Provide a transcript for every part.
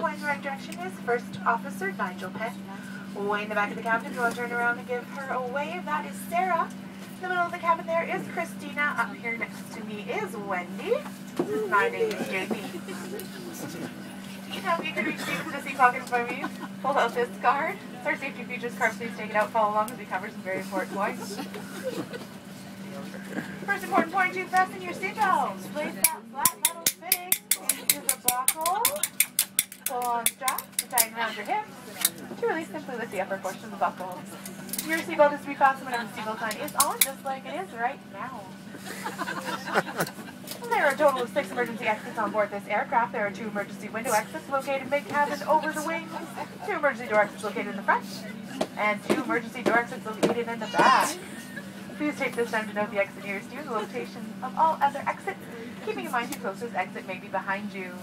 point in the right direction is First Officer Nigel Penn. Way in the back of the cabin, if you want to turn around and give her a wave, that is Sarah. In the middle of the cabin there is Christina. Up here next to me is Wendy. My name is Jamie. You know, you can reach deep to the seat pockets by me. Pull out this card. It's our safety features card. Please take it out, follow along as we cover some very important points. First important point, to fasten your seatbelts. Place that flat metal fitting into the buckle. Pull on strap to tighten around your hips. To release, simply lift the upper portion of the buckle. Your seatbelt is to be fastened whenever the seatbelt sign is on, just like it is right now. There are a total of 6 emergency exits on board this aircraft. There are 2 emergency window exits located mid-cabin over the wings, 2 emergency door exits located in the front, and 2 emergency door exits located in the back. Please take this time to note the exit nearest you and the location of all other exits, keeping in mind your closest exit may be behind you.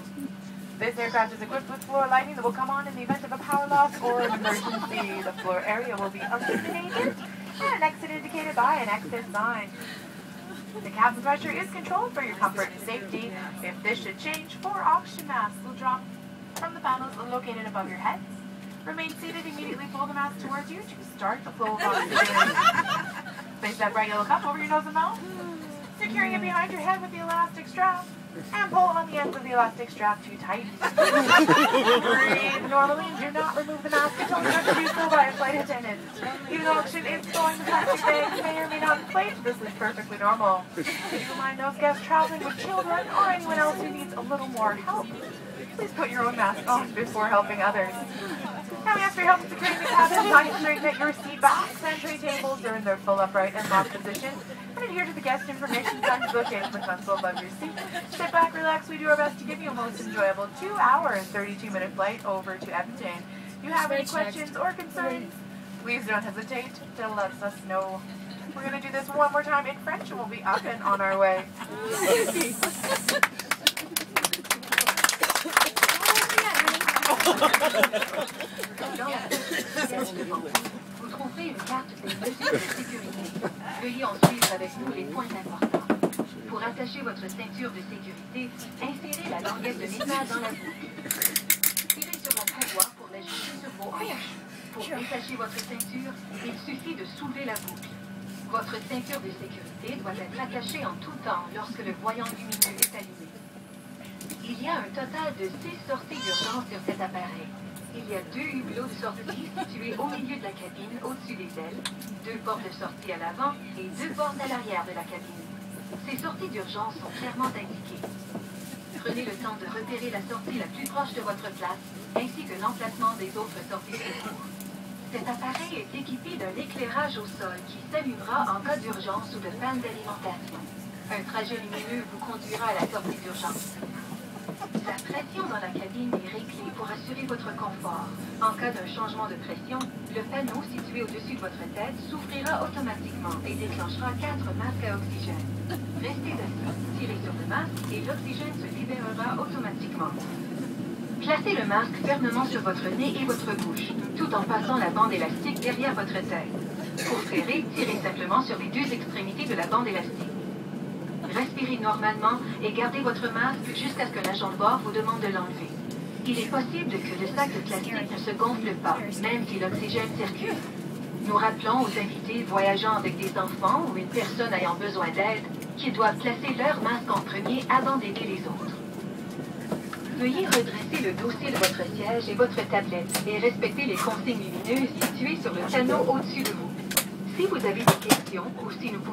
This aircraft is equipped with floor lighting that will come on in the event of a power loss or an emergency. The floor area will be illuminated and an exit indicated by an exit sign. The cabin pressure is controlled for your comfort and safety. If this should change, 4 oxygen masks will drop from the panels located above your heads. Remain seated, immediately pull the mask towards you to start the flow of oxygen. Place that bright yellow cup over your nose and mouth, securing it behind your head with the elastic strap, and pull on the ends of the elastic strap to tighten. Breathe normally and do not remove the mask until instructed to do so by a flight attendant. Even though oxygen is flowing, the plastic bag may or may not inflate. This is perfectly normal. Keep in mind those guests traveling with children or anyone else who needs a little more help. Please put your own mask on before helping others. Now we ask for your help in securing the cabin. Tie and straighten at your seat backs and tray tables are in their full upright and locked position. And adhere to the guest information signs located in the console above your seat. Sit back, relax. We do our best to give you a most enjoyable 2-hour and 32-minute flight over to Edmonton. If you have any questions or concerns, please don't hesitate to let us know. We're going to do this one more time in French and we'll be up and on our way. Vous trouverez une carte des mesures de sécurité. Veuillez en suivre avec nous les points importants. Pour attacher votre ceinture de sécurité, insérez la languette de métal dans la boucle. Tirez sur la couloir pour l'ajuster sur vos hanches. Pour détacher votre ceinture, il suffit de soulever la boucle. Votre ceinture de sécurité doit être attachée en tout temps lorsque le voyant lumineux est allumé. Il y a un total de 6 sorties d'urgence sur cet appareil. Il y a 2 hublots de sortie situés au milieu de la cabine, au-dessus des ailes, 2 portes de sortie à l'avant et 2 portes à l'arrière de la cabine. Ces sorties d'urgence sont clairement indiquées. Prenez le temps de repérer la sortie la plus proche de votre place, ainsi que l'emplacement des autres sorties de secours. Cet appareil est équipé d'un éclairage au sol qui s'allumera en cas d'urgence ou de panne d'alimentation. Un trajet lumineux vous conduira à la sortie d'urgence. La pression dans la cabine est réglée pour assurer votre confort. En cas d'un changement de pression, le panneau situé au-dessus de votre tête s'ouvrira automatiquement et déclenchera 4 masques à oxygène. Restez assis, tirez sur le masque et l'oxygène se libérera automatiquement. Placez le masque fermement sur votre nez et votre bouche, tout en passant la bande élastique derrière votre tête. Pour freiner, tirez simplement sur les 2 extrémités de la bande élastique. Respirez normalement et gardez votre masque jusqu'à ce que l'agent de bord vous demande de l'enlever. Il est possible que le sac de plastique ne se gonfle pas, même si l'oxygène circule. Nous rappelons aux invités voyageant avec des enfants ou une personne ayant besoin d'aide qu'ils doivent placer leur masque en premier avant d'aider les autres. Veuillez redresser le dossier de votre siège et votre tablette et respecter les consignes lumineuses situées sur le panneau au-dessus de vous. Si vous avez des questions ou si nous pouvons